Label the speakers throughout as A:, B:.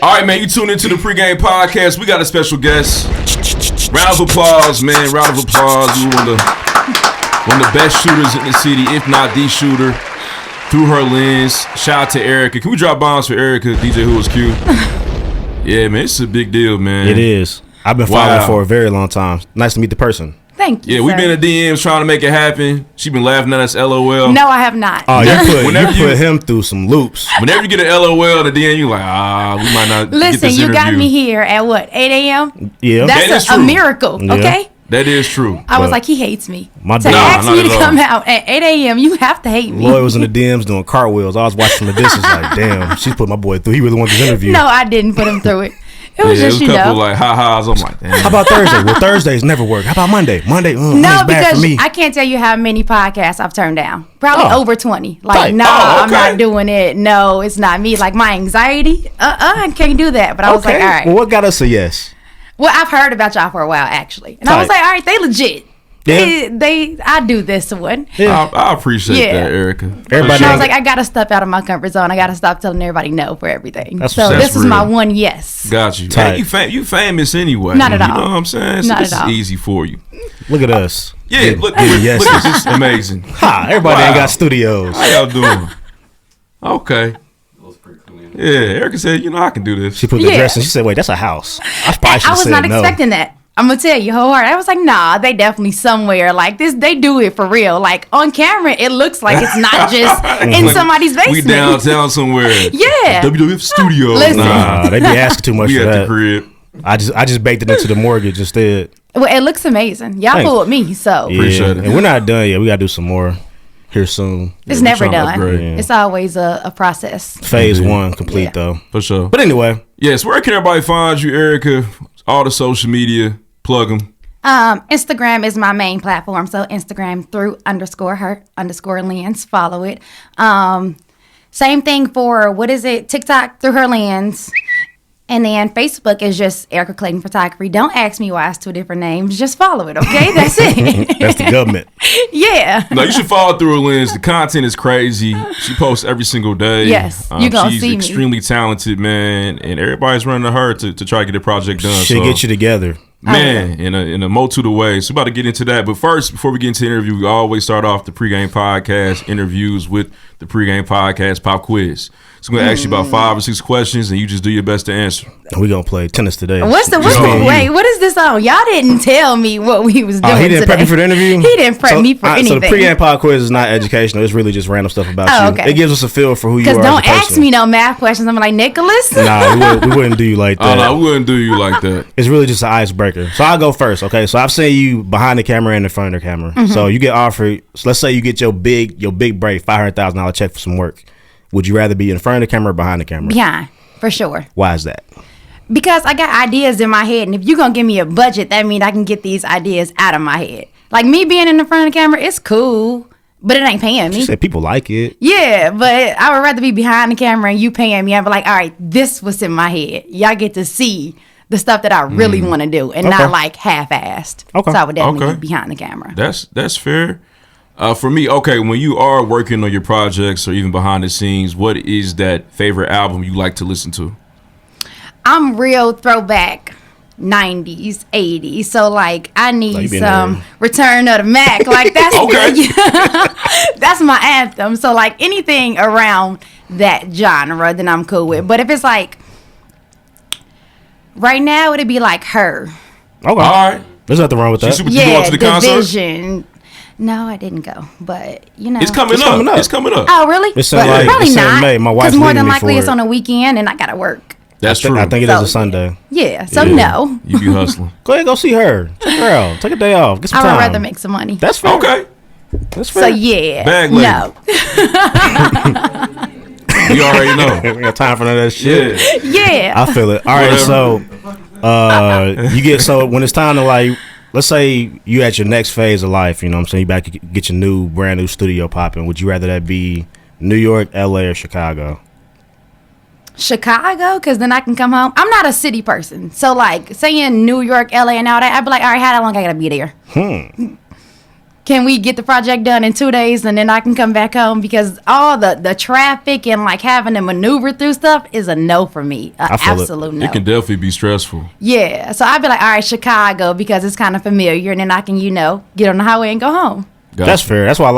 A: All right, man, you tune into the PreGame podcast. We got a special guest. Round of applause, man. Round of applause. We one of the best shooters in the city, if not the shooter, through her lens. Shout out to Erica. Can we drop bombs for Erica, DJ Who Was Q? Yeah, man, it's a big deal, man.
B: It is. I've been following for a very long time. Nice to meet the person.
C: Thank you.
A: Yeah, we've been in DMs trying to make it happen. She been laughing at us, LOL.
C: No, I have not.
B: Oh, you put him through some loops.
A: Whenever you get an LOL in the DM, you like, we might not
C: Listen,
A: get this
C: you
A: interview.
C: got me here at what, 8 a.m.?
B: Yeah.
C: That's a miracle, okay?
A: That is true.
C: I was like, he hates me.
B: To
C: ask me to come out at 8 a.m., you have to hate me.
B: Lloyd was in the DMs doing cartwheels. I was watching the distance like, damn, she's put my boy through. He really wanted this interview.
C: No, I didn't put him through it. It was just,
A: a couple like ha-has. I'm like, damn.
B: How about Thursday? Well, Thursdays never work. How about Monday? Monday,
C: no,
B: bad
C: because
B: for me.
C: I can't tell you how many podcasts I've turned down. Probably over 20. Like, I'm
A: not
C: doing it. No, it's not me. Like, my anxiety, I can't do that. But I was like, all right.
B: Well, what got us a yes?
C: Well, I've heard about y'all for a while, actually. And I was like, all right, they legit.
B: Yeah.
C: I do this one.
A: Yeah. I appreciate that, Erica.
C: Everybody, I was like, I gotta step out of my comfort zone. I gotta stop telling everybody no for everything. So this is my one yes.
A: Got you. Hey, you famous anyway.
C: Not at all.
A: You know what I'm saying? So this is easy for you.
B: Look at us.
A: Yeah, look at this. It's amazing.
B: Ha! Everybody ain't got studios.
A: How y'all doing? Okay. Yeah, Erica said, I can do this.
B: She put the dress and she said, wait, that's a house. I
C: was not expecting that. I'm gonna tell you wholeheartedly. I was like, nah, they definitely somewhere like this. They do it for real. Like on camera, it looks like it's not just in somebody's basement.
A: We downtown somewhere.
C: Yeah.
A: WWF studio.
C: Listen.
B: Nah, they be asking too much
A: we
B: for
A: at
B: that.
A: The crib.
B: I just baked it into the mortgage instead.
C: Well, it looks amazing. Y'all fooled me, so
A: appreciate it.
B: And we're not done yet. We gotta do some more here soon.
C: It's never done. It's always a process.
B: Phase 1 complete though.
A: For sure.
B: But anyway.
A: Yes, where can everybody find you, Erica? All the social media. Plug them.
C: Instagram is my main platform. So Instagram through _her_lens. Follow it. Same thing for, TikTok through her lens. And then Facebook is just Erica Clayton Photography. Don't ask me why it's 2 different names. Just follow it, okay? That's it.
B: That's the government.
C: Yeah.
A: No, you should follow through her lens. The content is crazy. She posts every single day.
C: Yes, you're going to see me.
A: She's extremely talented, man. And everybody's running to her to try to get a project done.
B: She'll get you together.
A: Man, in a multitude of ways. So we're about to get into that. But first, before we get into the interview, we always start off the PreGame podcast interviews with the PreGame podcast pop quiz. So I'm going to ask you about 5 or 6 questions, and you just do your best to answer.
B: We're going to play tennis today.
C: Wait, what is this on? Y'all didn't tell me what we was doing
B: he didn't prep you for the interview?
C: He didn't prep me for anything.
B: So the PreGame pop quiz is not educational. It's really just random stuff about you.
C: Okay.
B: It gives us a feel for who you are.
C: Because don't ask me no math questions. I'm like, Nicholas?
B: Nah, we wouldn't do you like that.
A: No, we wouldn't do you like that.
B: It's really just an icebreaker. So I'll go first, okay? So I've seen you behind the camera and in front of the camera. Mm-hmm. So you get offered, so let's say you get your big break, $500,000 check for some work. Would you rather be in front of the camera or behind the camera?
C: Behind, for sure.
B: Why is that?
C: Because I got ideas in my head, and if you're going to give me a budget, that means I can get these ideas out of my head. Like me being in the front of the camera, it's cool, but it ain't paying me.
B: She said people like it.
C: Yeah, but I would rather be behind the camera and you paying me. I'd be like, all right, this was in my head. Y'all get to see the stuff that I really want to do and not like half-assed.
B: Okay.
C: So I would definitely be behind the camera.
A: That's fair. For me, okay, when you are working on your projects or even behind the scenes, what is that favorite album you like to listen to?
C: I'm real throwback 90s, 80s. So, like, I need some Return of the Mac. Like, that's that's my anthem. So, like, anything around that genre, then I'm cool with. But if it's like, right now, it'd be like Her.
B: Okay. All right. There's nothing wrong with that.
A: Did you go to the concert?
C: Division. No, I didn't go, but
A: it's coming up. It's coming up.
C: Oh, really?
B: It's probably
C: not.
B: May. My wife's
C: because more than likely
B: for
C: it's on a weekend, and I gotta work.
A: That's true.
B: I think it is a Sunday.
C: Yeah. So no.
A: You be hustling.
B: Go ahead, go see her. Check her out. Take a day off. Get some time.
C: I would rather make some money.
B: That's fair.
A: Okay.
B: That's fair.
C: So yeah.
A: Bag lady.
C: No.
A: You already know.
B: We got time for none of that shit.
C: Yeah.
B: I feel it. All right. So, when it's time to like. Let's say you at your next phase of life, you know what I'm saying? You back to get your brand new studio popping. Would you rather that be New York, LA, or Chicago?
C: Chicago, because then I can come home. I'm not a city person. So, like, saying New York, LA, and all that, I'd be like, all right, how long I got to be there? can we get the project done in 2 days and then I can come back home? Because all the traffic and like having to maneuver through stuff is a no for me. Absolute no.
A: It can definitely be stressful.
C: Yeah. So I'd be like, all right, Chicago, because it's kind of familiar, and then I can, get on the highway and go home.
B: Gotcha. That's fair. That's why I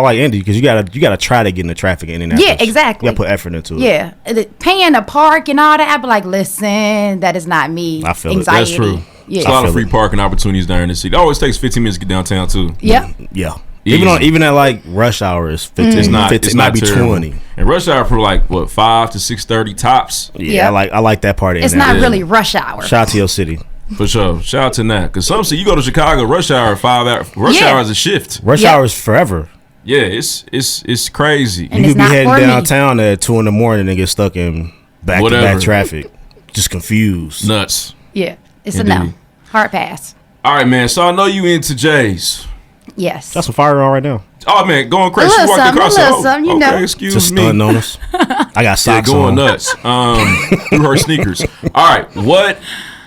B: like Indy, because you gotta try to get in the traffic in Indianapolis.
C: Yeah, exactly.
B: You gotta put effort into it.
C: Yeah, paying to park and all that, I'd be like, listen, that is not me.
B: I feel
C: Anxiety.
A: It. That's true.
C: Yeah.
A: There's a lot of free parking opportunities down in the city. It always takes 15 minutes to get downtown too.
C: Yep.
B: Yeah. Even at like rush hour is 15.
A: It's not. It's not
B: be
A: terrible.
B: 20.
A: And rush hour for like what 5 to 6:30 tops.
B: Yeah, I like that part.
C: It's not really rush hour.
B: Shout out to your city.
A: For sure. Shout out to that. Because some say you go to Chicago, rush hour 5 hours. Rush hour is a shift.
B: Rush hour is forever.
A: Yeah, it's crazy.
C: And
B: you could be heading
C: for
B: downtown at 2 a.m. and get stuck in back-to-back traffic. Just confused.
A: Nuts.
C: Yeah, it's
A: Indeed.
C: a no. Hard pass.
A: All right, man. So I know you into J's.
C: Yes.
B: Got some fire on right now.
A: Oh man, going crazy.
C: A
A: She
C: little
A: walked across
C: something,
A: the
C: something, you know.
A: Excuse
B: Just
A: me.
B: stunting on us. I got socks
A: going
B: on.
A: nuts. Through her sneakers. All right, what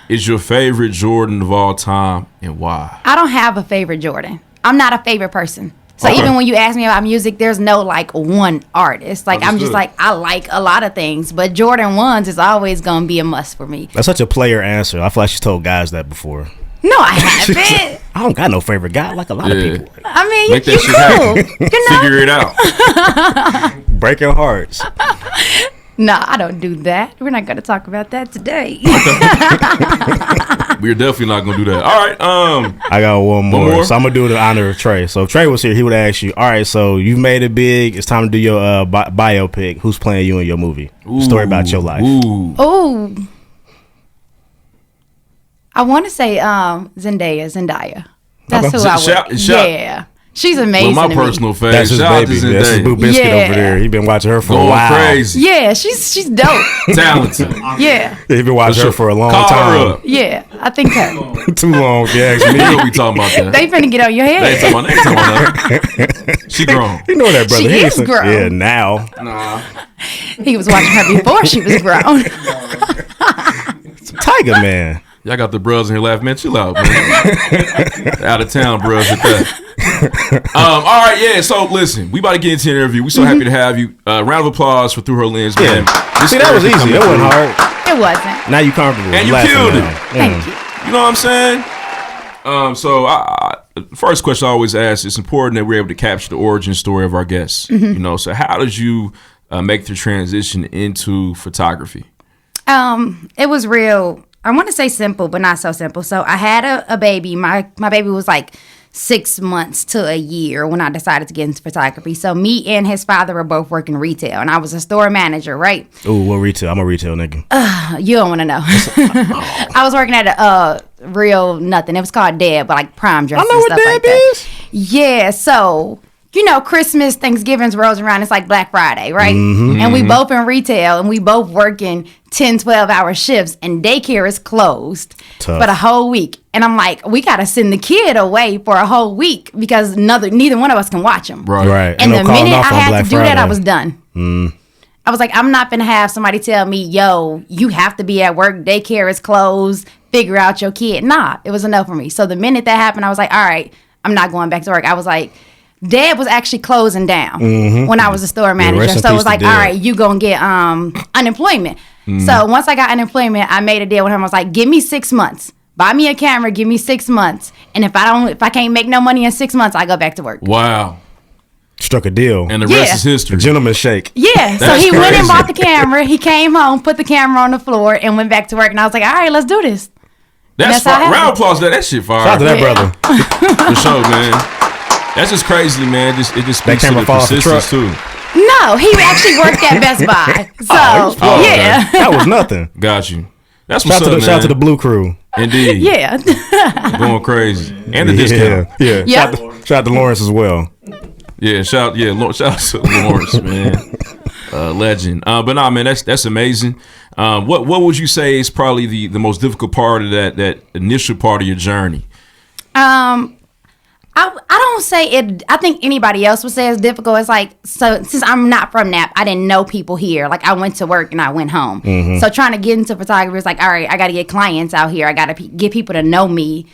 A: is your favorite Jordan of all time and why?
C: I don't have a favorite Jordan. I'm not a favorite person. So
A: Okay.
C: even when you ask me about music, there's no like one artist. Like I'm just
A: Understood.
C: like, I like a lot of things, but Jordan 1s is always gonna be a must for me.
B: That's such a player answer. I feel like she's told guys that before.
C: No, I haven't.
B: I don't got no favorite guy like a lot of people.
C: I mean,
A: Make
C: you
A: that shit
C: cool.
A: happen.
C: You know?
A: Figure it out.
B: Breaking hearts.
C: No, I don't do that. We're not gonna talk about that today.
A: We're definitely not gonna do that. All right.
B: I got one more.
A: more?
B: So I'm gonna do it in honor of Trey. So if Trey was here, he would ask you, all right, so you've made it big. It's time to do your biopic. Who's playing you in your movie? Story about your life.
A: Ooh.
C: Oh, I want to say Zendaya. That's
A: Okay.
C: who I
A: Shout-
C: would.
A: shout-
C: Yeah, she's amazing.
A: Well, my
C: to me.
A: personal favorite.
B: That's his
A: Shout out to
B: baby. That's his
A: Zendaya.
B: Boo Biscuit
C: Yeah.
B: over there. He been watching her for a
A: Going
B: while.
A: crazy.
C: Yeah, she's dope.
A: Talented.
C: Yeah,
B: He been watching her for a long
A: Call
B: time.
A: her up.
C: yeah. I think her.
B: Too long, if you ask
A: You
B: me.
A: know we talking about that.
C: They finna get on your
A: They ain't
C: head.
A: talking about that. She grown.
B: You know that, brother.
C: She
B: He
C: is
B: ain't
C: grown.
B: Yeah, now.
A: Nah.
C: He was watching her before she was grown.
B: Tiger Man.
A: Y'all got the bros in here laughing. Man, chill out, man. Out of town bros at that. All right, yeah. So listen, we about to get into the interview. We so happy to have you. Round of applause for Through Her Lens, man. This
B: See, that was
A: Erica
B: easy.
A: coming
B: It wasn't
A: through.
B: hard.
C: It wasn't.
B: Now you comfortable.
A: And you
B: laughing
A: killed it.
B: now.
C: Thank you.
A: You know what I'm saying? So first question I always ask, it's important that we're able to capture the origin story of our guests. You know, so how did you make the transition into photography?
C: It was real. I want to say simple, but not so simple. So I had a baby. My baby was like 6 months to a year when I decided to get into photography. So me and his father were both working retail, and I was a store manager, right?
B: Ooh, what retail? I'm a retail nigga.
C: You don't want to know. I was working at a real nothing. It was called Deb, but like prom dresses
B: I know
C: and
B: what
C: stuff
B: Deb
C: like that.
B: is.
C: Yeah, so you know, Christmas, Thanksgiving's rolls around. It's like Black Friday, right? And we both in retail, and we both working 10, 12-hour shifts, and daycare is closed
B: Tough.
C: for the whole week. And I'm like, we got to send the kid away for a whole week because neither one of us can watch him.
B: Right.
C: And
B: Ain't
C: the
B: no calling
C: minute I
B: off on
C: had
B: Black
C: to do that, I
B: Friday.
C: was done. I was like, I'm not going to have somebody tell me, yo, you have to be at work. Daycare is closed. Figure out your kid. Nah, it was enough for me. So the minute that happened, I was like, all right, I'm not going back to work. I was like, Deb was actually closing down when I was a store manager.
B: rest in
C: So it
B: peace
C: was
B: to
C: like,
B: Deb.
C: all right, you going to get unemployment. So once I got unemployment, I made a deal with him. I was like, give me 6 months. Buy me a camera, give me 6 months. And if I can't make no money in 6 months, I go back to work.
A: Wow.
B: Struck a deal.
A: And the
C: Yeah.
A: rest is history.
B: Gentleman shake.
C: Yeah, so
A: That's
C: he went and
A: crazy.
C: bought the camera. He came home, put the camera on the floor, and went back to work. And I was like, all right, let's do this.
A: That's
C: That's how it
A: fire. Round of
C: happened.
A: applause to that shit fire.
B: Shout out to that
C: Yeah.
B: brother.
A: For sure, man. That's just crazy, man. It just speaks to
B: camera
A: the
B: fall off the
A: persistence
B: truck.
A: too.
C: No, he actually worked at Best Buy. So,
A: Oh, okay.
C: yeah.
B: That was nothing.
A: Got you. That's what's
B: Shout
A: up,
B: out
A: man.
B: shout out to the Blue Crew.
A: Indeed.
C: Yeah.
A: Going crazy. And the discount.
B: Yeah.
C: Yeah.
B: Shout out to Lawrence as well.
A: Yeah, shout out to Lawrence, man. Legend. But nah, man, that's amazing. What would you say is probably the most difficult part of that initial part of your journey?
C: I don't say it. I think anybody else would say it's difficult. It's like, so since I'm not from Nap, I didn't know people here. Like I went to work and I went home. So trying to get into photography is like, all right, I got to get clients out here. I got to get people to know me.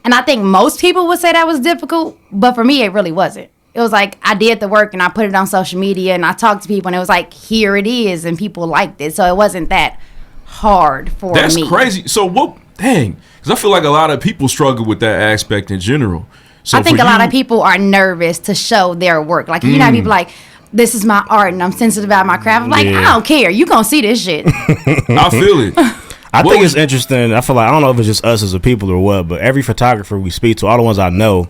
C: And I think most people would say that was difficult, but for me, it really wasn't. It was like I did the work and I put it on social media and I talked to people and it was like, here it is, and people liked it. So it wasn't that hard for me.
A: That's crazy. So what? Dang, because I feel like a lot of people struggle with that aspect in general. So
C: I think a lot of people are nervous to show their work. Like, you know, people like, this is my art and I'm sensitive about my craft. I'm like, I don't care. You gonna see this shit.
A: I feel it.
B: I think it's interesting. I feel like, I don't know if it's just us as a people or what, but every photographer we speak to, all the ones I know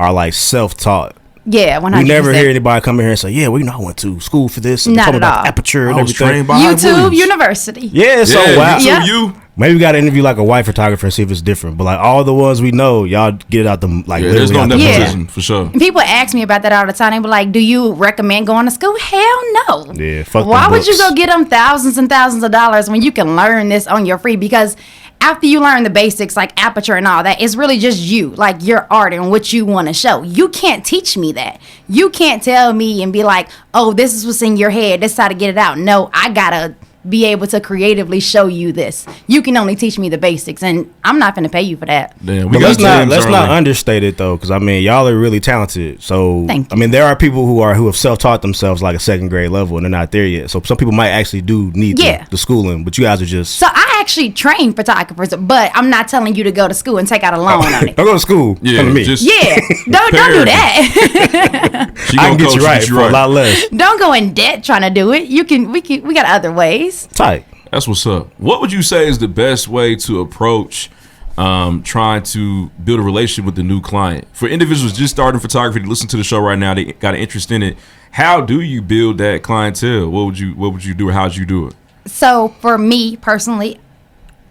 B: are like self-taught.
C: Yeah, 100%.
B: We never hear anybody come in here and say, yeah, well, you know, I went to school for this. And
C: Not
B: told me
C: at
B: about
C: all.
B: the aperture and
A: I was
B: everything.
A: trained by
C: YouTube
A: Williams.
C: University.
B: Yeah, so
A: Yeah,
B: wow.
A: YouTube,
C: Yeah.
A: you.
B: Maybe we got to interview like a white photographer and see if it's different. But like all the ones we know, y'all get it out the like.
A: Yeah, there's no
B: literally out the
A: nepotism for sure.
C: And people ask me about that all the time. They be like, do you recommend going to school? Hell no.
B: Yeah, fuck
C: Why
B: them
C: would you
B: books.
C: go get them thousands and thousands of dollars when you can learn this on your free? Because after you learn the basics like aperture and all that, it's really just you, like your art and what you want to show. You can't teach me that. You can't tell me and be like, oh, this is what's in your head. This is how to get it out. No, I gotta be able to creatively show you this. You can only teach me the basics, and I'm not gonna pay you for that.
A: Damn, we
B: But
A: got
B: let's not
A: James
B: not
A: early.
B: understate it though, because I mean y'all are really talented. So
C: Thank you.
B: I mean there are people who have self-taught themselves like a second grade level and they're not there yet. So some people might actually do need the schooling, but you guys are just
C: So I actually train photographers, but I'm not telling you to go to school and take out a loan on it.
B: don't go to school.
A: Yeah,
B: Come to me.
A: just
C: Yeah, don't do that.
A: she
B: I
A: gonna
B: can get
A: coach
B: you right for a lot less.
C: Don't go in debt trying to do it. We got other ways.
B: Tight.
A: That's what's up. What would you say is the best way to approach trying to build a relationship with the new client? For individuals just starting photography to listen to the show right now, they got an interest in it. How do you build that clientele? What would you do, or how'd you do it?
C: So for me personally,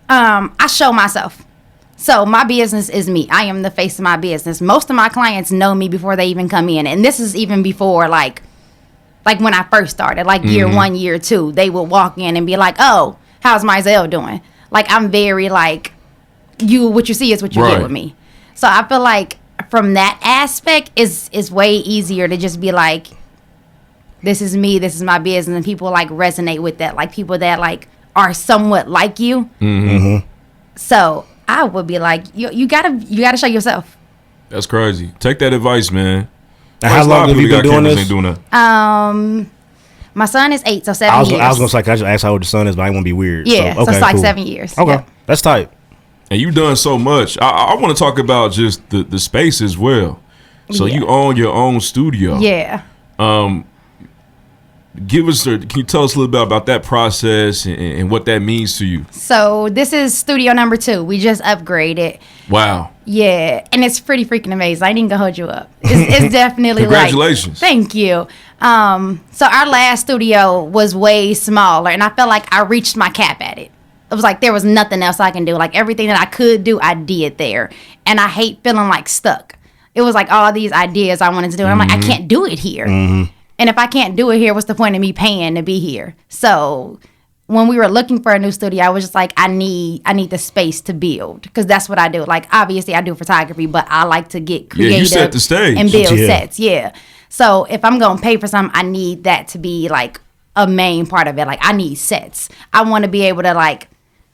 C: I show myself. So my business is me. I am the face of my business. Most of my clients know me before they even come in, and this is even before like when I first started, like year 1, year 2, they would walk in and be like, "Oh, how's Mizell doing?" Like I'm very like, what you see is what you
A: Right.
C: get with me. So I feel like from that aspect is way easier to just be like, this is me, this is my business, and people like resonate with that, like people that like are somewhat like you. So I would be like, you gotta show yourself.
A: That's crazy. Take that advice, man.
B: And how
A: A lot
B: long
A: of
B: have you
A: people
B: been
A: that got
B: doing
A: cameras
B: this?
A: ain't doing that.
C: My son is 8, so 7
B: I was
C: years.
B: gonna say, can I just ask how old the son is, but I didn't want to be weird.
C: Yeah, so
B: okay,
C: it's like
B: cool.
C: 7 years.
B: Okay,
C: Yep.
B: that's tight.
A: And you've done so much. I want to talk about just the space as well. So
C: Yeah.
A: you own your own studio.
C: Yeah.
A: Can you tell us a little bit about that process and what that means to you?
C: So this is studio number 2. We just upgraded.
A: Wow.
C: Yeah, and it's pretty freaking amazing. I ain't even gonna hold you up. It's definitely
A: Congratulations.
C: Like, thank you. So our last studio was way smaller, and I felt like I reached my cap at it. It was like there was nothing else I can do. Like everything that I could do, I did there, and I hate feeling like stuck. It was like all these ideas I wanted to do, and I'm like, I can't do it here. And if I can't do it here, what's the point of me paying to be here? So when we were looking for a new studio, I was just like, I need the space to build, because that's what I do. Like obviously I do photography, but I like to get creative
A: you set the stage.
C: and build
B: Yeah.
C: sets. Yeah. So if I'm gonna pay for something, I need that to be like a main part of it. Like I need sets. I want to be able to like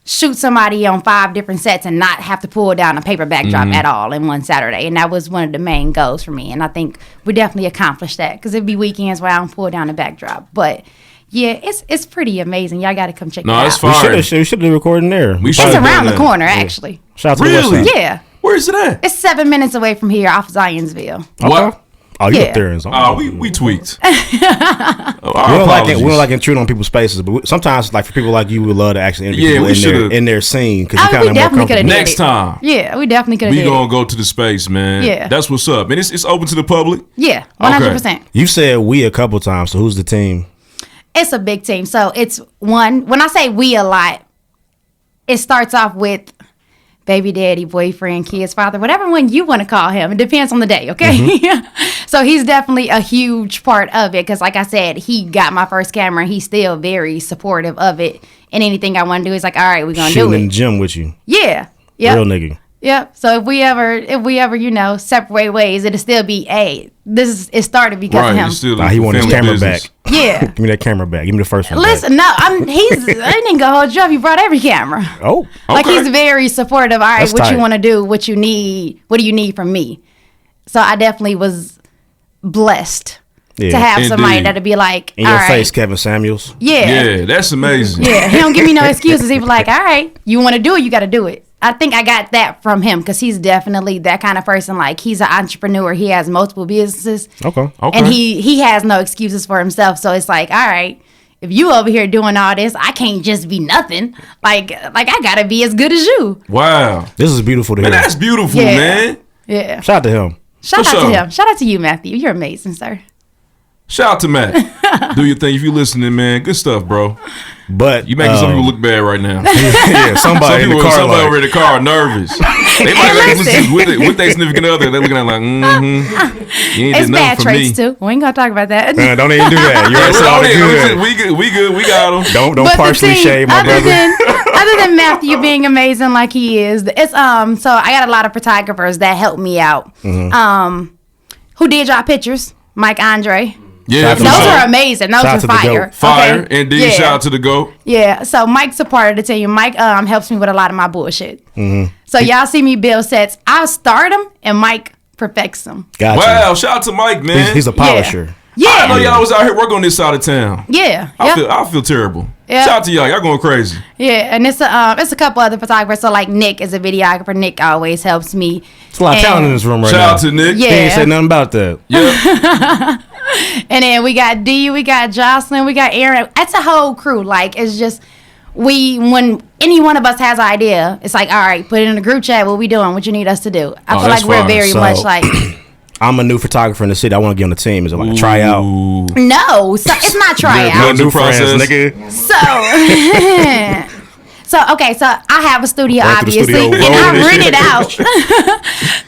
C: shoot somebody on 5 different sets and not have to pull down a paper backdrop at all in one Saturday. And that was one of the main goals for me. And I think we definitely accomplished that, because it'd be weekends where I don't pull down a backdrop. But yeah, it's pretty amazing. Y'all got to come check it
A: No,
C: out.
A: it's
B: We
A: fine.
B: should have recording there.
A: We
C: It's
A: should've done
C: around the
A: that.
C: corner, actually.
B: Shout out to the
A: Really?
B: west side.
C: Yeah.
A: Where is it at?
C: It's 7 minutes away from here off Zionsville.
A: What?
B: Oh, you
C: Yeah.
B: up there?
A: We tweaked.
B: We don't like intrude on people's spaces, but sometimes, like for people like you, we would love to actually interview
A: Yeah, we
B: people
A: should've-
B: in their scene, because
C: Oh,
B: you kind
C: we
B: of more
C: definitely coulda
B: comfortable.
C: did
A: Next
C: it.
A: time.
C: Yeah, we definitely could have
A: We
C: did
A: gonna
C: it.
A: go to the space, man.
C: Yeah.
A: That's what's up. And it's open to the public.
C: Yeah, 100%.
B: You said we a couple times, so who's the team?
C: It's a big team. So it's when I say we a lot, it starts off with baby daddy, boyfriend, kids, father, whatever one you want to call him. It depends on the day, okay? So he's definitely a huge part of it, because like I said, he got my first camera and he's still very supportive of it. And anything I want to do, he's like, all right, we're going to do
B: Shooting in the
C: it.
B: gym with you.
C: Yeah. Yep.
B: Real nigga.
C: Yep. So if we ever, separate ways, it'll still be, hey, it started because of him.
A: It's still
B: He want his camera
A: business.
B: back.
C: Yeah.
B: Give me that camera back. Give me the first one.
C: Listen,
B: back.
C: no, I ain't gonna hold you up. You brought every camera.
B: Oh.
C: Like,
A: Okay.
C: he's very supportive. All right,
B: That's
C: what
B: tight.
C: you want to do, what you need, what do you need from me? So I definitely was blessed
B: Yeah.
C: to have somebody
A: Indeed.
C: that'd be like,
B: In
C: all
B: your
C: right,
B: face, Kevin Samuels.
C: yeah,
A: That's amazing.
C: yeah. He don't give me no excuses. He be like, all right, you want to do it, you got to do it. I think I got that from him because he's definitely that kind of person. Like, he's an entrepreneur. He has multiple businesses.
B: Okay.
C: And he has no excuses for himself. So it's like, all right, if you over here doing all this, I can't just be nothing. Like I gotta be as good as you.
A: Wow.
B: This is beautiful to hear.
A: Man, that's beautiful,
C: Yeah.
A: man.
C: Yeah.
B: Shout out to him.
C: Shout
A: For
C: out
A: sure.
C: to him. Shout out to you, Matthew. You're amazing, sir.
A: Shout out to Matt. Do your thing. If you listening, man, good stuff, bro.
B: But
A: You making some people look bad right now.
B: yeah, somebody in the car.
A: somebody
B: Like,
A: over in the car nervous. They might like listen with their significant other. They're looking at like, you ain't
C: It's
A: did
C: bad
A: nothing for
C: traits
A: me.
C: too. We ain't gonna talk about that.
B: don't even do that. You already said all the good.
A: We good. We got them.
B: Don't
C: But the
B: partially
C: thing,
B: shade my brother.
C: Other than Matthew being amazing like he is, it's so I got a lot of photographers that helped me out. Who did y'all pictures? Mike Andre.
A: Yeah,
B: Shout
A: for
C: Those
A: sure.
C: are amazing. Those
B: Shout
C: are
B: out to the
C: fire.
B: GOAT.
A: Fire.
C: Okay?
A: Indeed.
C: Yeah.
A: Shout out to the GOAT.
C: Yeah, so Mike's a part of the team. Mike helps me with a lot of my bullshit. So y'all see me build sets. I start them, and Mike perfects them.
B: Gotcha.
A: Wow. Shout out to Mike, man.
B: He's a polisher.
C: Yeah.
A: I didn't know y'all was out here working on this side of town.
C: Yeah.
A: I feel terrible.
C: Yeah.
A: Shout out to y'all. Y'all going crazy.
C: Yeah, and it's a couple other photographers. So like Nick is a videographer. Nick always helps me.
B: There's a lot of talent in this room right
A: Shout
B: now.
A: out to Nick.
C: Yeah.
B: He ain't say nothing about that.
A: Yeah.
C: And then we got D, we got Jocelyn, we got Aaron. That's a whole crew. Like, it's just when any one of us has an idea, it's like, all right, put it in the group chat. What we doing? What you need us to do? I
A: Oh,
C: feel
A: that's
C: like we're
A: fine.
C: very
B: So-
C: much like
B: I'm a new photographer in the city. I want to get on the team. Is it like a tryout?
A: Ooh.
C: no, so it's not
A: Yeah,
C: tryout.
A: no.
B: New
A: process.
B: friends, nigga.
C: So okay, so I have a studio,
B: Right through the
C: obviously,
B: studio,
C: and I
B: rolling
C: rent
B: and
C: it out.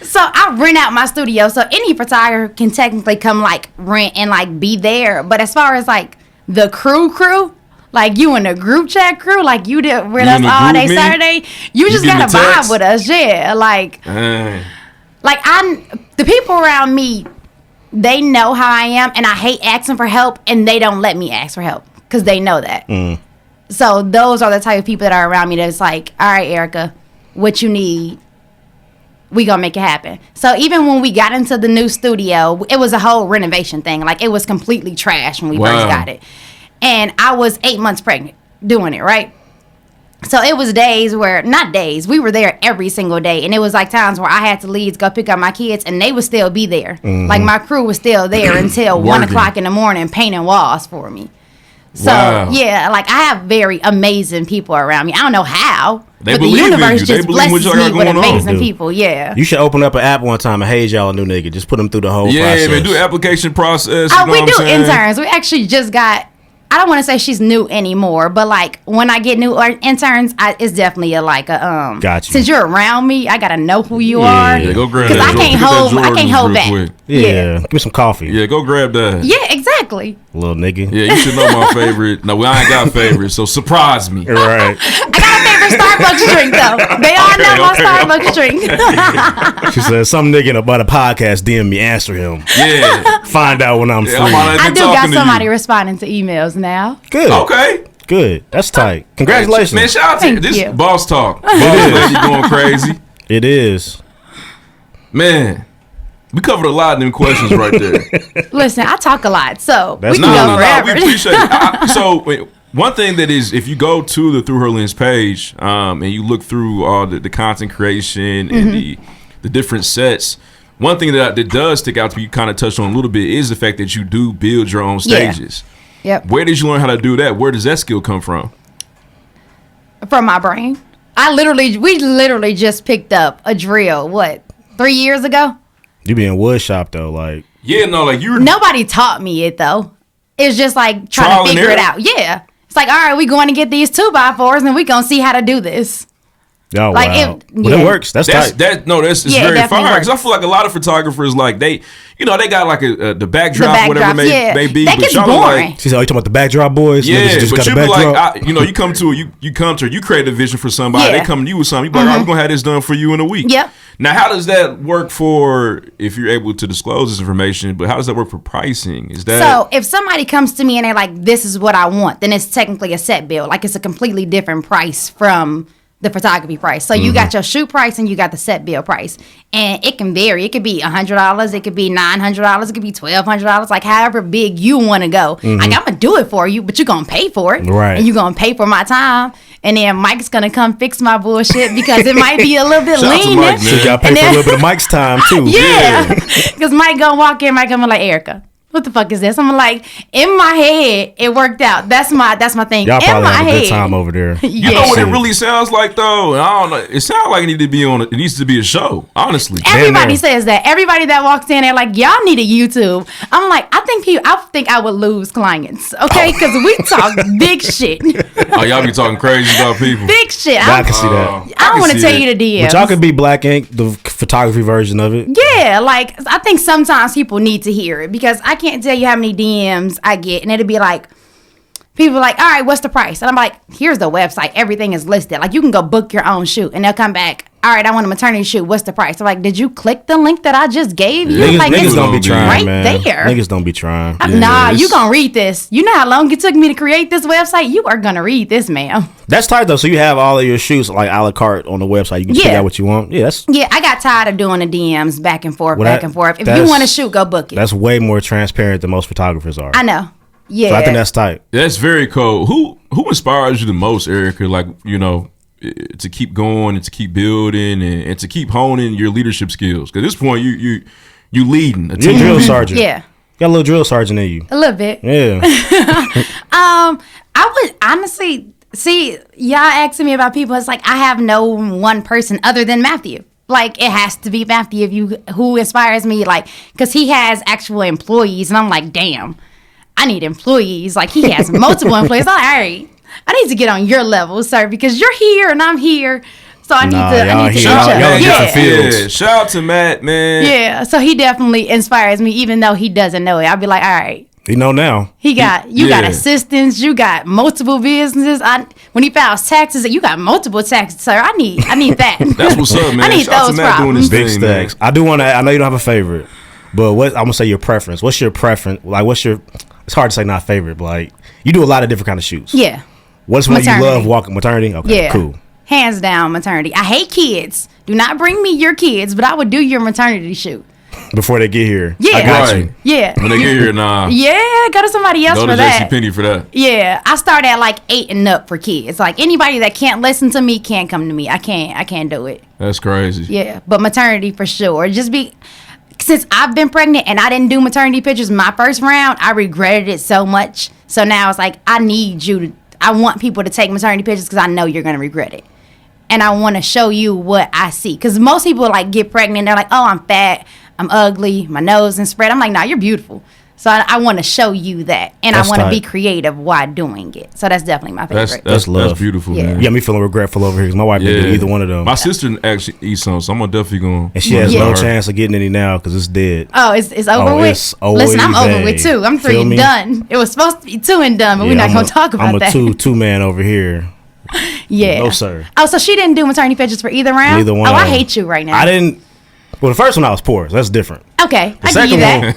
C: So I rent out my studio, so any photographer can technically come like rent and like be there. But as far as like the crew, like you and the group chat crew, like you did with
A: You
C: us
A: in the
C: all
A: group
C: day
A: me?
C: Saturday, you just
A: give me
C: gotta vibe
A: text?
C: with us, yeah. Like
A: Dang.
C: the people around me, they know how I am, and I hate asking for help, and they don't let me ask for help because they know that. So those are the type of people that are around me that's like, all right, Erica, what you need, we gonna make it happen. So even when we got into the new studio, it was a whole renovation thing. Like, it was completely trash when we
A: Wow.
C: first got it. And I was 8 months pregnant doing it, right? So it was days where, not days, we were there every single day. And it was like times where I had to leave to go pick up my kids, and they would still be there. Like, my crew was still there until 1
A: Working.
C: o'clock in the morning painting walls for me. So,
A: Wow.
C: yeah, like, I have very amazing people around me. I don't know how,
A: They
C: but the
A: believe in
C: universe
A: you. They
C: just
A: believe what
C: blesses
A: y'all got
C: me with
A: going on.
C: amazing
B: Dude.
C: people, yeah.
B: You should open up an app one time and haze y'all a new nigga. Just put them through the whole
A: Yeah,
B: process.
A: man. Do application process.
C: Oh,
A: you know
C: we
A: what
C: do
A: I'm saying?
C: interns. We actually just got, I don't want to say she's new anymore, but like when I get new interns, it's definitely
B: Gotcha.
C: since you're around me, I gotta know who you
B: Yeah.
C: are.
A: Yeah, go grab
C: 'Cause
A: that.
C: I can't
A: Go get that
C: hold
A: Jordan's
C: back.
A: real quick.
B: Yeah. Give me some coffee.
A: Yeah, go grab that.
C: Yeah, exactly.
B: Little nigga.
A: Yeah, you should know my favorite. No, I ain't got favorites, so surprise me.
B: Right.
C: I got a favorite Starbucks drink though. They all know my
A: okay.
C: Starbucks drink.
B: She said, some nigga about a podcast DM me, answer him.
A: Yeah.
B: Find out when I'm
A: Yeah,
B: free.
A: I'm on
C: I
A: been
C: do got
A: talking to
C: somebody
A: you.
C: responding to emails now.
B: Good.
A: Okay.
B: Good. That's tight. Congratulations.
A: Man, shout out to
C: Thank
A: this
C: you.
A: boss talk. Boss lady going crazy.
B: It is.
A: Man, we covered a lot of them questions right there.
C: Listen, I talk a lot, so
B: That's
C: we can
B: No,
C: go forever.
A: we appreciate it. So wait, one thing that is, if you go to the Through Her Lens page and you look through all the content creation and the different sets, one thing that does stick out to me, you kind of touched on a little bit, is the fact that you do build your own
C: Yeah.
A: stages.
C: Yep.
A: Where did you learn how to do that? Where does that skill come from?
C: From my brain. We literally just picked up a drill, 3 years ago?
B: You be in wood shop though, like
A: Yeah, no, like you were.
C: Nobody taught me it though. It's just like trying
A: Trial
C: to
A: and
C: figure it
A: error?
C: out. Yeah. It's like, all right, we going to get these 2x4s and we going to see how to do this.
B: Oh,
C: Like,
B: wow.
C: it-
B: But
C: yeah.
B: it works. That's tight.
A: It's
C: Yeah, it
A: very
C: definitely
A: fire because I
C: works.
A: feel like a lot of photographers like they got like the backdrop,
C: The
A: whatever
C: backdrops, yeah.
A: may be.
C: That
A: But
C: gets
A: y'all are
C: boring.
A: like,
B: She said, "Oh, you talking about the backdrop boys?
A: yeah,
B: Niggas just
A: but
B: got
A: you
B: the
A: be like,
B: backdrop."
A: you come to her, you create a vision for somebody.
C: Yeah.
A: They come to you with something. You be like, all right, we're gonna have this done for you in a week.
C: Yep.
A: Now, how does that work for if you're able to disclose this information? But how does that work for pricing? Is that
C: So if somebody comes to me and they're like, "This is what I want," then it's technically a set bill. Like it's a completely different price from the photography price. So you got your shoot price and you got the set bill price, and it can vary. It could be $100, it could be $900, it could be $1,200. Like however big you want to go. Like I'm gonna do it for you, but you're gonna pay for it,
B: Right.
C: And you're gonna pay for my time. And then Mike's gonna come fix my bullshit because it might be a little bit
A: Shout out to
C: lean.
A: Mike,
B: So
A: man.
B: you got to pay
C: And
B: for a
C: then-
B: little bit of Mike's time too.
C: Yeah, because Mike gonna walk in, Mike gonna be like, "Erica, what the fuck is this?" I'm like, in my head, it worked out. That's my thing.
B: Y'all
C: in
B: probably
C: my
B: have a
C: head,
B: good time over there.
A: You know what it
B: Shit.
A: really sounds like though? I don't know. It sounds like it needs to be a show. Honestly,
C: Everybody
B: there.
C: says that. Everybody that walks in, they're like, "Y'all need a YouTube." I'm like, I think I would lose clients, okay? Because we talk big shit,
A: oh, y'all be talking crazy about people.
C: big shit.
B: I
C: I
B: can see that.
C: don't
A: can
C: want to
A: see
C: tell
A: it.
C: you the DMs.
B: But y'all could be Black Ink, the photography version of it.
C: Yeah, like I think sometimes people need to hear it because I can't tell you how many DMs I get, and it'll be like, people are like, "All right, what's the price?" And I'm like, "Here's the website. Everything is listed. Like you can go book your own shoot," and they'll come back. "All right, I want a maternity shoot. What's the price?" I'm like, "Did you click the link that I just gave you?"
B: Niggas,
C: Like
B: niggas
C: it's
B: don't be trying,
C: right
B: man.
C: there.
B: Niggas don't be trying.
C: Nah,
A: it's-
C: you gonna read this. You know how long it took me to create this website? You are gonna read this, ma'am.
B: That's tight though. So you have all of your shoots like a la carte on the website. You can pick
C: Yeah.
B: out what you want. Yeah, that's
C: Yeah, I got tired of doing the DMs back and forth,
B: Well,
C: back
B: that-
C: and forth. If you
B: that's-
C: want to shoot, go book it.
B: that's way more transparent than most photographers are.
C: I know. Yeah.
B: So I think that's tight.
A: That's very cool. Who inspires you the most, Erica? Like, to keep going and to keep building and to keep honing your leadership skills. Because at this point, you leading a
B: You're a
A: team.
B: drill sergeant.
C: Yeah.
B: Got a little drill sergeant in you.
C: A little bit.
B: Yeah.
C: I would honestly see y'all asking me about people. It's like I have no one person other than Matthew. Like it has to be Matthew who inspires me. Like because he has actual employees, and I'm like, damn, I need employees. Like he has multiple employees. I'm like, all right, I need to get on your level, sir, because you're here and I'm here. So I need
B: Nah,
C: to.
B: y'all
C: I need to
B: here.
C: each
B: Y'all
C: other.
B: in different
C: Yeah.
B: fields.
A: Yeah, shout out to Matt, man.
C: Yeah. So he definitely inspires me, even though he doesn't know it. I'll be like, all right.
B: You know now.
C: You got
A: Yeah.
C: assistants, you got multiple businesses. When he files taxes, you got multiple taxes, sir. I need that.
A: That's what's up, man.
C: I need
A: Shout out to
C: those
A: Matt doing his
C: problems.
B: Big
A: thing, man.
B: stacks. I do want to. I know you don't have a favorite, but what I'm gonna say your preference. What's your preference? Like, what's your? It's hard to say not favorite, but like you do a lot of different kind of shoots.
C: Yeah.
B: What's one you
C: Maternity.
B: love walking maternity? Okay,
C: Yeah.
B: cool.
C: Hands down, maternity. I hate kids. Do not bring me your kids, but I would do your maternity shoot.
B: Before they get here,
C: Yeah.
B: I got
A: Right.
B: you.
C: Yeah.
A: When they get here, nah.
C: Yeah, go to somebody else
A: Go
C: for
A: to
C: that.
A: JCPenney for that.
C: Yeah, I start at like 8 and up for kids. Like anybody that can't listen to me can't come to me. I can't do it.
A: That's crazy.
C: Yeah, but maternity for sure. Since I've been pregnant and I didn't do maternity pictures my first round, I regretted it so much. So now it's like I want people to take maternity pictures because I know you're gonna regret it, and I want to show you what I see. Because most people like get pregnant, they're like, "Oh, I'm fat, I'm ugly, my nose is spread." I'm like, "Nah, you're beautiful." So I want to show you that, and
B: That's
C: I want to be
B: tight.
C: creative while doing it. So that's definitely my favorite.
A: That's
B: love.
A: That's beautiful,
C: Yeah.
A: man.
B: You got me feeling regretful over here because my wife didn't do either one of them,
A: My sister actually eats some, so I'm gonna definitely going.
B: and she has
C: Yeah.
B: no chance of getting any now because it's dead.
C: Oh, it's over
B: Oh,
C: with.
B: it's always
C: Listen, I'm over
B: a-
C: with too. I'm 3
B: Feel
C: and
B: me?
C: done. It was supposed to be 2 and done, but we're
B: Yeah,
C: not
B: I'm
C: gonna
B: a-
C: talk about
B: I'm a
C: that.
B: two man over here.
C: Yeah.
B: No, sir.
C: Oh, so she didn't do maternity pictures for either round?
B: Neither one.
C: Oh,
B: of
C: I
B: them.
C: hate you right now.
B: I didn't. Well, the first one I was poor, so that's different.
C: Okay, I give
B: second
C: you that.
B: one,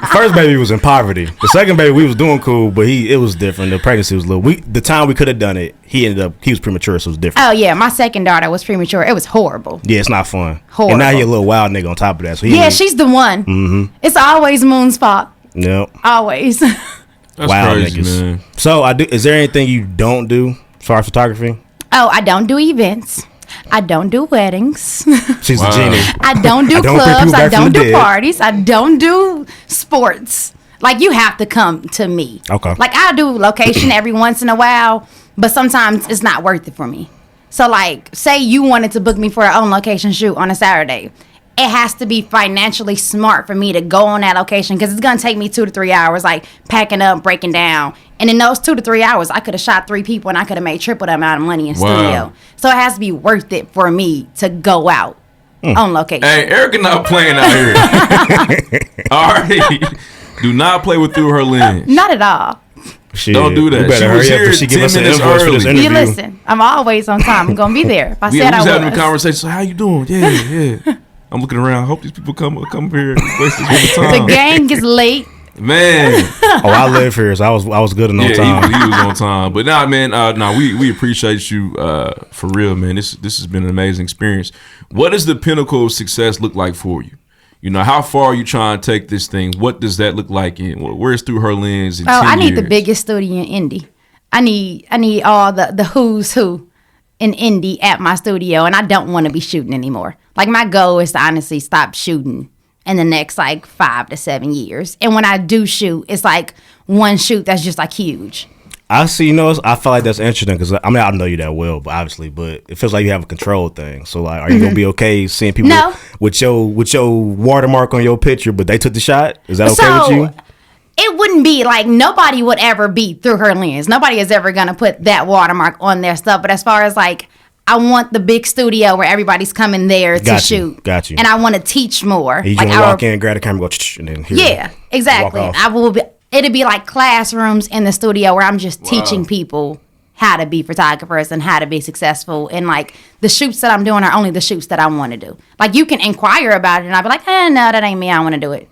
B: the first baby was in poverty. The second baby we was doing cool, but it was different. The pregnancy was little. The time we could have done it, he was premature, so it was different.
C: Oh yeah, my second daughter was premature. It was horrible.
B: Yeah, it's not fun.
C: Horrible.
B: And now he a little wild nigga on top of that. So
C: Yeah, she's the one. Mm-hmm. It's always Moon's fault.
B: Yep.
C: Always.
A: That's
B: Wild
A: crazy,
B: niggas.
A: man.
B: So is there anything you don't do as far as photography?
C: Oh, I don't do events. I don't do weddings.
B: She's
A: Wow.
B: a genie.
C: I don't do
B: I don't bring
C: clubs.
B: people
C: I
B: back from
C: don't
B: the
C: do
B: dead.
C: parties. I don't do sports. Like you have to come to me.
B: Okay.
C: Like I do location every once in a while, but sometimes it's not worth it for me. So like, say you wanted to book me for an on location shoot on a Saturday, it has to be financially smart for me to go on that location because it's going to take me 2 to 3 hours, like packing up, breaking down. And in those 2 to 3 hours, I could have shot 3 people and I could have made triple the amount of money in studio. So it has to be worth it for me to go out on location.
A: Hey, Erica not playing out here. All right. Do not play with Through Her Lens.
C: Not at all.
B: Shit,
A: Don't do that.
B: She was here
A: she
B: 10
A: give us an
B: minutes
A: invoice for
B: early.
A: this
C: You listen, I'm always on time. I'm going to be there. If I said I
A: was
C: was.
A: having a conversation. So how you doing? Yeah. I'm looking around. I hope these people come here and waste this time.
C: The gang is late.
A: Man.
B: I live here, so I was good in no time.
A: He was on time. But nah, man, we appreciate you for real, man. This has been an amazing experience. What does the pinnacle of success look like for you? You know, how far are you trying to take this thing? What does that look like? Where's Through Her Lens in 10
C: I need
A: years?
C: the biggest studio in Indy. I need all the who's who in Indy at my studio, and I don't want to be shooting anymore. Like, my goal is to honestly stop shooting in the next, 5 to 7 years. And when I do shoot, it's like one shoot that's just, huge.
B: I see, I feel like that's interesting because, I don't know you that well, but obviously, but it feels like you have a control thing. So, are you going to be okay seeing people with your watermark on your picture, but they took the shot? Is that okay with you?
C: It wouldn't be nobody would ever be Through Her Lens. Nobody is ever going to put that watermark on their stuff. But as far as I want the big studio where everybody's coming there to shoot.
B: Got you.
C: And I want to teach more.
B: You want to walk in, grab the camera, go, and then here.
C: Yeah, exactly. It'd be like classrooms in the studio where I'm just teaching people how to be photographers and how to be successful. And the shoots that I'm doing are only the shoots that I want to do. You can inquire about it and I'll be like, no, that ain't me. I want to do it.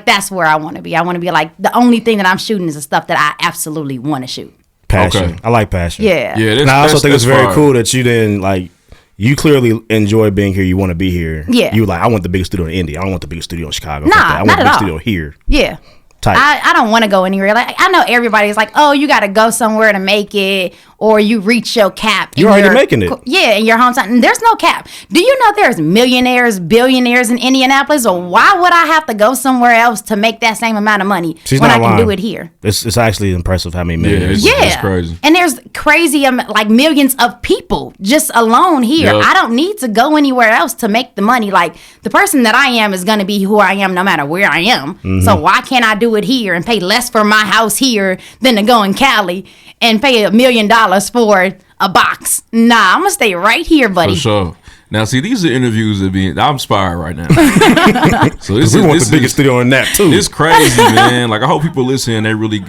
C: That's where I want to be. I want to be the only thing that I'm shooting is the stuff that I absolutely want to shoot.
B: Passion.
A: Okay.
B: I like passion.
C: Yeah.
B: And I also think it's very cool that you didn't you clearly enjoy being here. You want to be here.
C: Yeah.
B: You I want the biggest studio in Indy. I don't want the biggest studio in Chicago.
C: Nah,
B: I want
C: not
B: the
C: at
B: biggest
C: all.
B: studio here.
C: Yeah.
B: Type.
C: I don't want to go anywhere. I know everybody's oh, you got to go somewhere to make it, or you reach your cap.
B: You're already making it.
C: Yeah, in your hometown. And there's no cap. Do you know there's millionaires, billionaires in Indianapolis? Or why would I have to go somewhere else to make that same amount of money when I can do it here?
B: It's actually impressive how many millionaires.
A: It's crazy.
C: And there's crazy, millions of people just alone here.
A: Yep.
C: I don't need to go anywhere else to make the money. The person that I am is going to be who I am no matter where I am. Mm-hmm. So why can't I do it here and pay less for my house here than to go in Cali and pay $1 million for a box? Nah, I'm going to stay right here, buddy.
A: For sure. Now, see, these are interviews I'm inspired right now. So
B: we want the biggest studio in that too.
A: It's crazy, man. I hope people listen and they really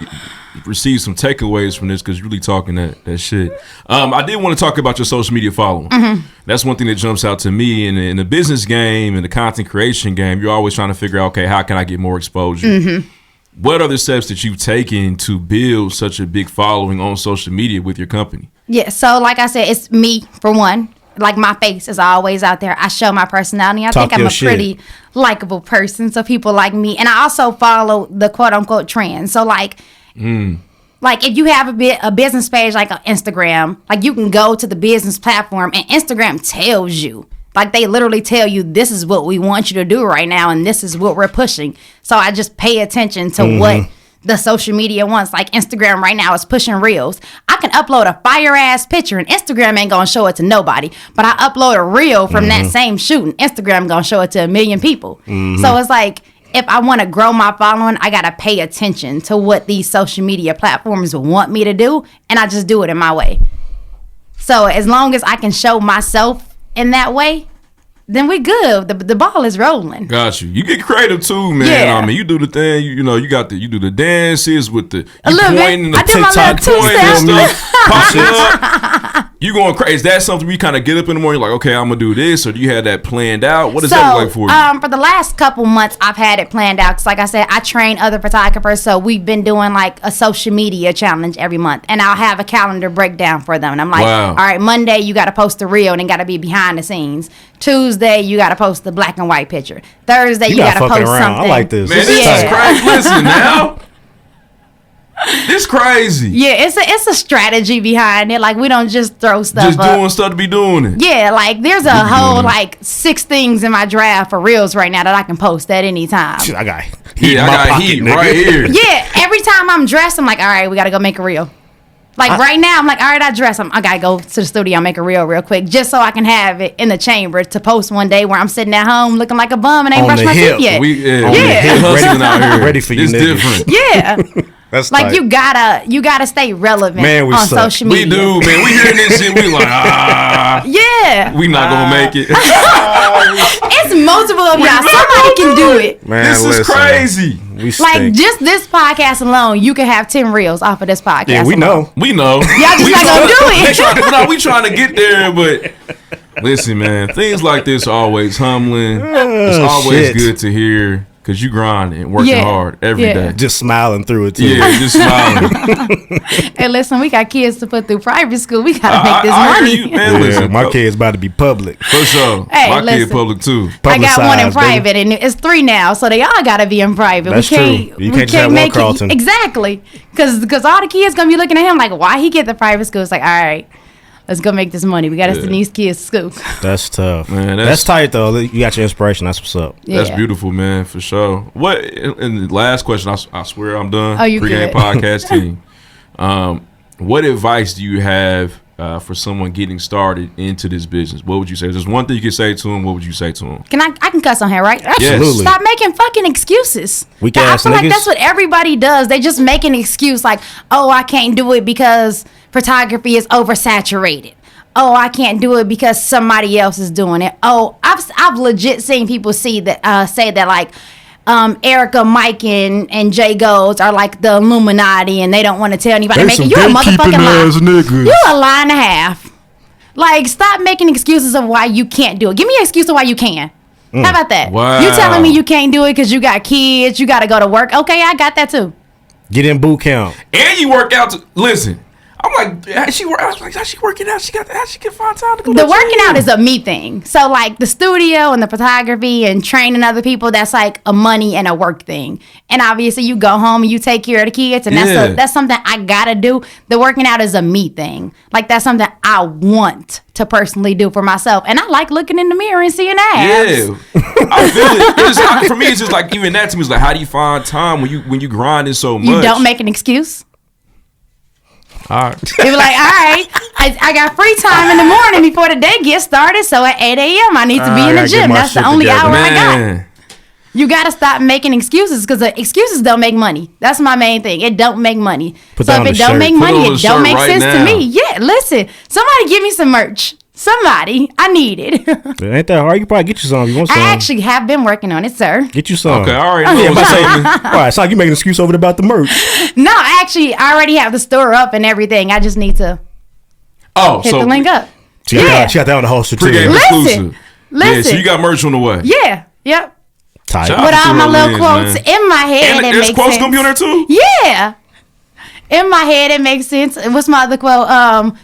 A: receive some takeaways from this because you're really talking that shit. I did want to talk about your social media following. Mm-hmm. That's one thing that jumps out to me in the business game and the content creation game. You're always trying to figure out, okay, how can I get more exposure? Mm-hmm. What are the steps that you've taken to build such a big following on social media with your company? Yeah,
C: so like I said, it's me for one. My face is always out there. I show my personality. I think I'm a pretty likable person, so people like me. And I also follow the quote-unquote trend. So, if you have a business page like on Instagram, you can go to the business platform and Instagram tells you. They literally tell you, this is what we want you to do right now, and this is what we're pushing. So I just pay attention to what the social media wants. Instagram right now is pushing reels. I can upload a fire-ass picture, and Instagram ain't going to show it to nobody. But I upload a reel from that same shoot, and Instagram going to show it to 1 million people. So it's if I want to grow my following, I got to pay attention to what these social media platforms want me to do, and I just do it in my way. So as long as I can show myself in that way, then we good. The ball is rolling.
A: Got you. You get creative too, man.
C: Yeah.
A: I mean, you do the thing. You do the dances with the
C: pointing
A: the TikTok pointing and stuff. Popping up. You going crazy? Is that something you kind of get up in the morning? You're like, okay, I'm gonna do this, or do you have that planned out? What does that look like for you?
C: For the last couple months, I've had it planned out. Cause like I said, I train other photographers, so we've been doing a social media challenge every month, and I'll have a calendar breakdown for them. And I'm
A: wow.
C: All right, Monday you got to post a reel and it got to be behind the scenes. Tuesday you got to post the black and white picture. Thursday you got to post
B: around.
C: something.
B: I like this.
A: Man, this is crazy. Listen now. This crazy.
C: Yeah, it's a strategy behind it. We don't just throw stuff
A: just
C: up.
A: doing stuff to be doing it.
C: Yeah, there's a whole 6 things in my draft for reels right now that I can post at any time.
B: I got
A: heat right here.
C: Yeah, every time I'm dressed, I'm all right, we got to go make a reel. Like right now, I'm like, all right, I dress. I gotta go to the studio and make a reel real quick, just so I can have it in the chamber to post one day where I'm sitting at home looking like a bum and ain't brushed my teeth yet.
A: Hustling out here.
B: Ready for you.
A: It's different.
C: Yeah.
B: That's
C: like
B: tight.
C: you gotta stay relevant on
B: suck.
C: social media.
A: We do, man. We hearing this shit. We like,
C: yeah.
A: we not gonna make it.
C: It's multiple of y'all. Somebody can do it.
B: Man,
A: this is crazy.
B: We
C: Like
B: stink.
C: just this podcast alone, you can have 10 reels off of this podcast.
B: Yeah, we
C: alone.
B: know.
A: We know.
C: Y'all just not gonna do it.
A: We trying to get there, but listen, man. Things like this are always humbling. It's always
B: shit.
A: good to hear because you grinding and working hard every day.
B: Just smiling through it too.
A: Yeah, just smiling.
C: Hey, listen, we got kids to put through private school. We gotta make this
A: I
C: money.
A: hear you, man.
B: Yeah,
A: Listen,
B: my kid's about to be public.
A: for sure.
C: Hey,
A: My
C: listen.
A: kid public too.
C: I got one in
B: Publicized,
C: private,
B: baby.
C: and it's 3 now, so they all gotta be in private.
B: That's
C: we can't,
B: true. You
C: we
B: can't just have one
C: make
B: Carlton.
C: it exactly because all the kids gonna be looking at him like, why he get the private school? It's like, all right, let's go make this money. We gotta send these kids to school.
B: That's tough.
A: Man,
B: that's tight though. You got your inspiration. That's what's up.
C: Yeah.
A: That's beautiful, man, for sure. What? And the last question, I swear I'm done.
C: Oh, you
A: Pre-game
C: good.
A: podcast team. What advice do you have for someone getting started into this business? What would you say? If there's one thing you could say to them, what would you say to them?
C: I can cuss on here, right?
B: Absolutely.
C: Stop making fucking excuses.
B: Weak
C: I
B: ass
C: feel like
B: niggas.
C: that's what everybody does. They just make an excuse like, oh, I can't do it because photography is oversaturated. Oh, I can't do it because somebody else is doing it. Oh, I've legit seen people say that like Erica, Mike, and Jay Golds are like the Illuminati and they don't want to tell anybody. You're a motherfucking lie. You're a lie and a half. Like, stop making excuses of why you can't do it. Give me an excuse of why you can. How about that?
A: Wow.
C: You telling me you can't do it because you got kids, you got to go to work. Okay, I got that too.
B: Get in boot camp.
A: And you work out. Listen, I'm like, I was like, how's she working out? How she can find time to go to
C: The
A: the
C: working
A: gym?
C: out is a me thing. So like the studio and the photography and training other people, that's like a money and a work thing. And obviously you go home and you take care of the kids and that's something I gotta do. The working out is a me thing. Like that's something I want to personally do for myself. And I like looking in the mirror and seeing abs.
A: Yeah, I feel it. It's just, for me, it's just like even that to me is like, how do you find time when you grinding so much?
C: You don't make an excuse.
A: All right.
C: They be like, all right, I got free time in the morning before the day gets started. So at 8 a.m. I need to be in the
B: gotta get
C: gym.
B: my
C: That's the
B: shit
C: only
B: together.
C: hour I got.
A: Man.
C: You got to stop making excuses because excuses don't make money. That's my main thing. It don't make money.
B: Put
C: So
B: that
C: if
B: on
C: it
B: the
C: don't
B: shirt.
C: make
A: Put it
C: money,
A: on the
C: it
A: shirt
C: don't make
A: right
C: sense
A: now.
C: to me. Yeah, listen. Somebody give me some merch. Somebody. I need it.
B: Ain't that hard? You can probably get you some. If you want some?
C: I actually have been working on it, sir.
B: Get you some.
A: Okay, all right.
B: Yeah, but say, all right, so you making an excuse over about the merch.
C: No, I already have the store up and everything. I just need to hit the link up.
B: She got that on the holster too.
A: Pre-game exclusive.
C: Listen.
A: Yeah, so you got merch on the way.
C: Yeah. Yep.
B: Tight.
A: Shout out
C: With
A: to
C: all my
A: Through
C: little
A: Her
C: quotes
A: Lens,
C: in my head,
A: And
C: it
A: there's
C: makes
A: quotes
C: sense.
A: gonna be on there too?
C: Yeah. In my head, it makes sense. What's my other quote?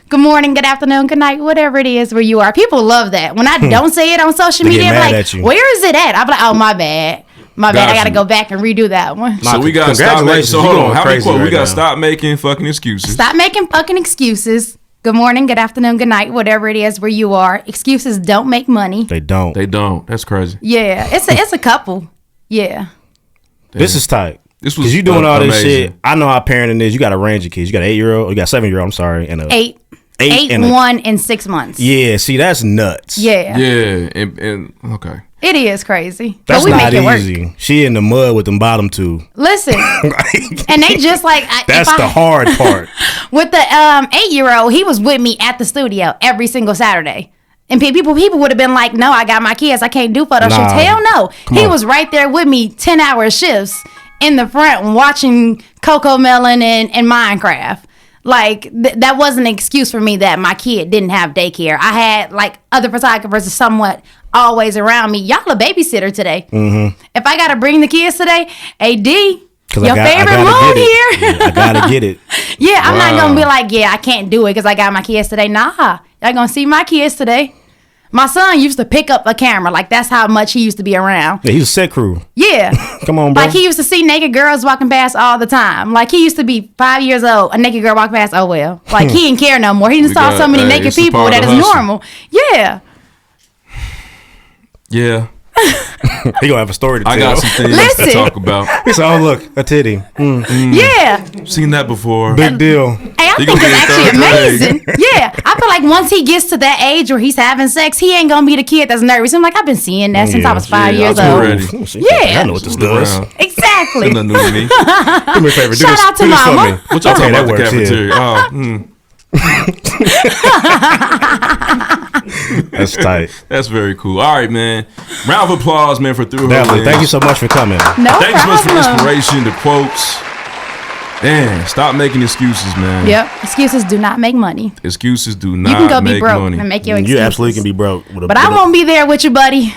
C: Good morning, good afternoon, good night, whatever it is where you are. People love that. When I don't say it on social
B: They get
C: media,
B: mad
C: I'm
B: at
C: like,
B: you.
C: where is it at? I'm like, oh, my bad. My bad. I
A: Got
C: got to
A: you.
C: go back and redo that one.
A: So we gotta stop making.
B: Congratulations,
A: So
B: you
A: hold on,
B: going
A: how many
B: crazy
A: quotes? We
B: right
A: gotta
B: now.
A: stop making fucking excuses.
C: Stop making fucking excuses. Good morning, good afternoon, good night, whatever it is where you are. Excuses don't make money.
B: They don't.
A: They don't. That's crazy.
C: Yeah, it's a couple. Yeah.
B: This is tight.
A: This was
B: Because you doing all this
A: amazing.
B: shit. I know how parenting is. You got a range of kids. You got an 8-year-old. You got a 7-year-old. I'm sorry. And a
C: 8,
B: and a-
C: 1, and 6 months.
B: Yeah, see, that's nuts.
C: Yeah.
A: Yeah, and okay.
C: It is crazy.
B: That's
C: but we
B: not
C: make it work.
B: easy. She in the mud with them bottom two.
C: Listen, and they just like
B: That's the hard part.
C: with the 8-year-old. He was with me at the studio every single Saturday, and people would have been like, "No, I got my kids. I can't do photo shoots."
B: Nah.
C: Hell no. He
B: on.
C: was right there with me, 10-hour shifts in the front watching Coco Melon and Minecraft. Like that wasn't an excuse for me that my kid didn't have daycare. I had like other photographers somewhat always around me. Y'all a babysitter today. Mm-hmm. If I gotta bring the kids today, AD, your favorite mood here.
B: Yeah, I gotta get it.
C: Yeah, I'm not
A: Wow.
C: gonna be like, yeah, I can't do it because I got my kids today. Nah, y'all gonna see my kids today. My son used to pick up a camera. Like, that's how much he used to be around.
B: Yeah, he's a set crew.
C: Yeah.
B: Come on, bro.
C: Like, he used to see naked girls walking past all the time. Like, he used to be 5 years old. A naked girl walked past, oh, well. Like, he didn't care no more. He just saw so many naked
A: it's a
C: people
A: part
C: that
A: of
C: is
A: the hustle.
C: normal. Yeah.
A: Yeah.
B: He gonna have a story to tell.
A: I got some things to
C: Listen.
A: talk about.
B: He said, "Oh look, a titty.
C: Yeah.
A: Seen that before.
B: Big deal."
C: Hey, I
A: He
C: think
A: gonna be
C: it's
A: in
C: actually
A: third grade.
C: amazing. Yeah. I feel like once he gets to that age where he's having sex, he ain't gonna be the kid that's nervous. I'm like, I've been seeing that since I was 5
A: Yeah,
C: years
A: I'm
C: old.
A: ready.
C: Yeah.
B: I know what this
A: Move
B: does.
A: around.
C: Exactly.
A: Ain't nothing new to me.
B: Do me a favor.
C: Shout out to
B: do this for
C: mama.
B: me.
A: What y'all
B: Okay,
A: talking
B: that
A: about the
B: works, yeah.
A: cafeteria? Oh,
B: That's tight.
A: that's very cool. All right, man. Round of applause, man, for Through Her
B: Definitely.
A: Lens.
B: Thank you so much for coming.
C: No
A: Thanks so much for the
C: problem.
A: inspiration, the quotes. Man, stop making excuses, man.
C: Yep. Excuses do not make money.
A: Excuses do
C: You
A: not
C: can go
A: make
C: be broke
A: money.
C: and make your
B: You
C: excuses.
B: absolutely can be broke. With a,
C: But I won't be there with you, buddy.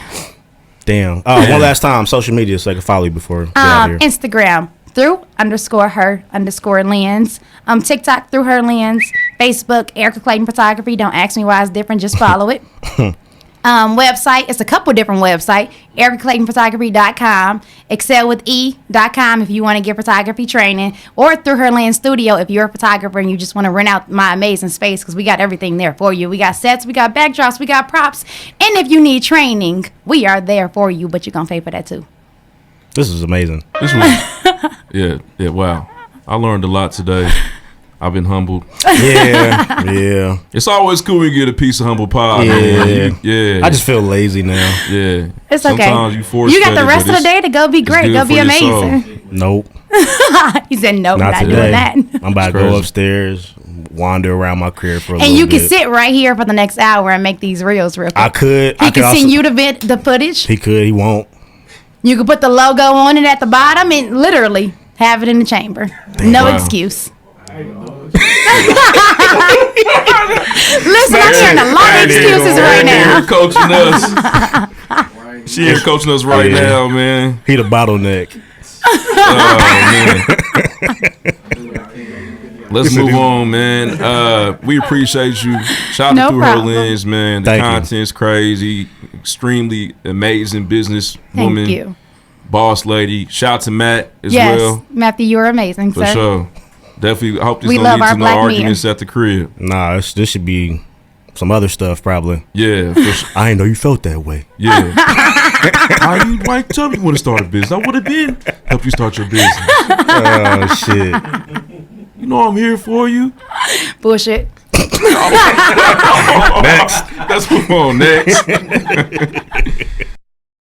B: Damn. Oh, one last time. Social media so I can follow you before we get out of here.
C: Instagram through_her_lens. TikTok through her lens. Facebook Erica Clayton Photography. Don't ask me why it's different. Just follow it. Website. It's a couple different websites. EricaClaytonPhotography.com. ExcelWithE.com if you want to get photography training. Or Through Her Lens Studio if you're a photographer and you just want to rent out my amazing space because we got everything there for you. We got sets, we got backdrops, we got props. And if you need training, we are there for you, but you're going to pay for that too.
B: This is amazing.
A: This was, yeah, wow. I learned a lot today. I've been humbled.
B: Yeah.
A: It's always cool when you get a piece of humble pie, man. Yeah.
B: I just feel lazy now.
A: Yeah.
C: It's okay.
A: Sometimes you force
C: You got the
A: fed it,
C: rest
A: but
C: of the day to go be great,
A: good
C: go be
A: for your soul.
C: amazing.
B: Nope.
C: He said, nope,
B: Not
C: not
B: today.
C: doing that.
B: I'm about to
A: crazy.
B: go upstairs, wander around my crib for a little
C: And you
B: bit.
C: can sit right here for the next hour and make these reels real quick.
B: I could.
C: He
B: I could
C: can send
B: also,
C: you the footage.
B: He could. He won't.
C: You can put the logo on it at the bottom and literally have it in the chamber. No
A: Wow.
C: excuse. Listen, I'm hearing a lot of excuses right now.
A: Here coaching us. She here coaching us right
B: Yeah.
A: now, man.
B: He the bottleneck.
A: Oh, man. Let's move on, man. We appreciate you. Shout out
C: No
A: to Through Her
C: problem.
A: Lens, man. The
B: Thank you.
A: content's crazy. Extremely amazing business
C: Thank
A: woman,
C: you.
A: boss lady. Shout out to Matt as
C: Yes,
A: well.
C: Matthew, you're amazing,
A: For
C: sir.
A: sure. Definitely. I hope this
C: We
A: don't
C: love
A: lead
C: our
A: to no
C: black men.
A: arguments at the crib.
B: Nah, this should be some other stuff probably.
A: Yeah, for sure.
B: I didn't know you felt that way.
A: Yeah. Why tell me you want to start a business? I would have been help you start your business.
B: Oh shit.
A: You know I'm here for you.
C: Bullshit.
A: Next. Let's move on next.